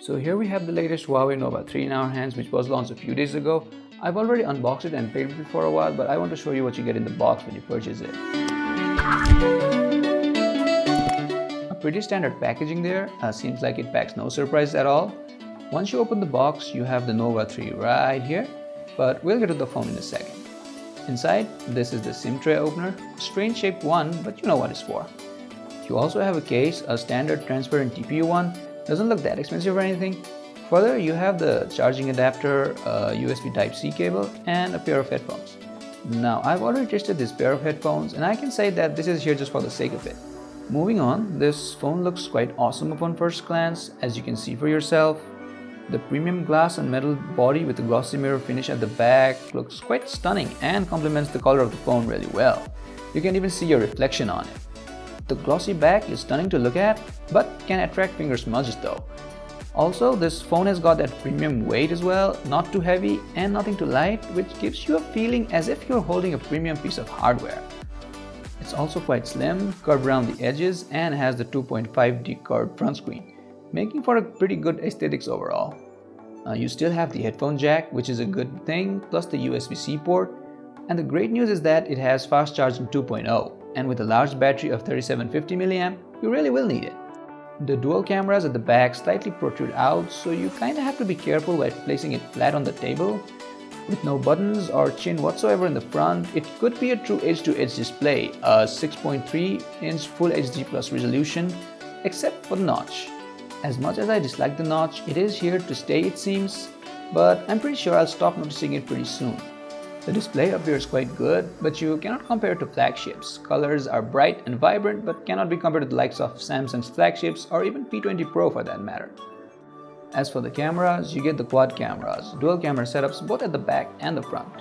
So here we have the latest Huawei Nova 3 in our hands, which was launched a few days ago. I've already unboxed it and played with it for a while, but I want to show you what you get in the box when you purchase it. A pretty standard packaging there, seems like it packs no surprise at all. Once you open the box, you have the Nova 3 right here, but we'll get to the phone in a second. Inside, this is the SIM tray opener, strange shaped one, but you know what it's for. You also have a case, a standard transparent TPU one, doesn't look that expensive or anything. Further, you have the charging adapter, a USB Type-C cable, and a pair of headphones. Now, I've already tested this pair of headphones, and I can say that this is here just for the sake of it. Moving on, this phone looks quite awesome upon first glance, as you can see for yourself. The premium glass and metal body with the glossy mirror finish at the back looks quite stunning and complements the color of the phone really well. You can even see your reflection on it. The glossy back is stunning to look at, but can attract finger smudges though. Also, this phone has got that premium weight as well, not too heavy and nothing too light, which gives you a feeling as if you're holding a premium piece of hardware. It's also quite slim, curved around the edges, and has the 2.5D curved front screen, making for a pretty good aesthetics overall. You still have the headphone jack, which is a good thing, plus the USB-C port. And the great news is that it has fast charging 2.0, and with a large battery of 3750 mAh, you really will need it. The dual cameras at the back slightly protrude out, so you kinda have to be careful while placing it flat on the table. With no buttons or chin whatsoever in the front, it could be a true edge-to-edge display, a 6.3-inch Full HD Plus resolution, except for the notch. As much as I dislike the notch, it is here to stay it seems, but I'm pretty sure I'll stop noticing it pretty soon. The display appears quite good, but you cannot compare it to flagships. Colors are bright and vibrant, but cannot be compared to the likes of Samsung's flagships or even P20 Pro for that matter. As for the cameras, you get the quad cameras, dual camera setups both at the back and the front.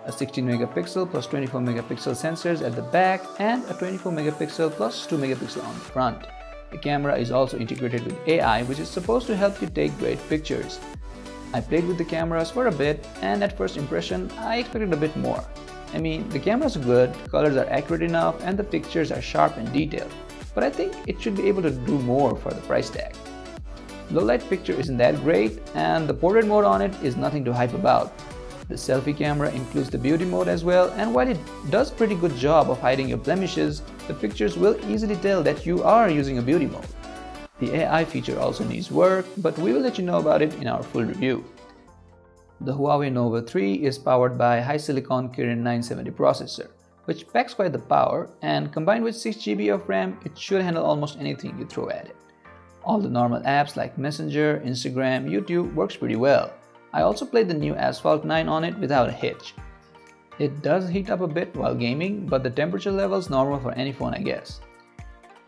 A 16 megapixel plus 24 megapixel sensors at the back and a 24 megapixel plus 2 megapixel on the front. The camera is also integrated with AI, which is supposed to help you take great pictures. I played with the cameras for a bit, and at first impression, I expected a bit more. I mean, the cameras are good, colors are accurate enough, and the pictures are sharp and detailed, but I think it should be able to do more for the price tag. Low light picture isn't that great, and the portrait mode on it is nothing to hype about. The selfie camera includes the beauty mode as well, and while it does a pretty good job of hiding your blemishes, the pictures will easily tell that you are using a beauty mode. The AI feature also needs work, but we will let you know about it in our full review. The Huawei Nova 3 is powered by HiSilicon Kirin 970 processor, which packs quite the power, and combined with 6GB of RAM, it should handle almost anything you throw at it. All the normal apps like Messenger, Instagram, YouTube works pretty well. I also played the new Asphalt 9 on it without a hitch. It does heat up a bit while gaming, but the temperature level is normal for any phone I guess.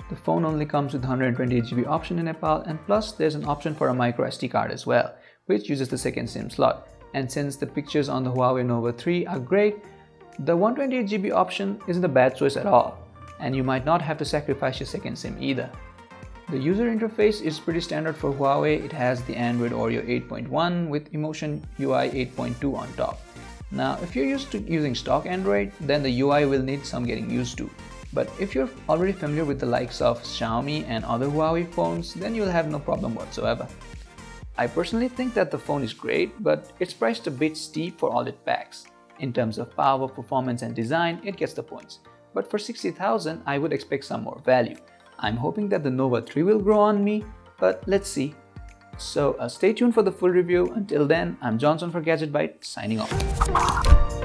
The phone only comes with 128GB option in Nepal, and plus there's an option for a micro SD card as well, which uses the second SIM slot. And since the pictures on the Huawei Nova 3 are great, the 128GB option isn't a bad choice at all, and you might not have to sacrifice your second SIM either. The user interface is pretty standard for Huawei. It has the Android Oreo 8.1 with Emotion UI 8.2 on top. Now, if you're used to using stock Android, then the UI will need some getting used to. But if you're already familiar with the likes of Xiaomi and other Huawei phones, then you'll have no problem whatsoever. I personally think that the phone is great, but it's priced a bit steep for all it packs. In terms of power, performance and design, it gets the points. But for 60,000, I would expect some more value. I'm hoping that the Nova 3 will grow on me, but let's see. So stay tuned for the full review. Until then, I'm Johnson for Gadget Byte, signing off.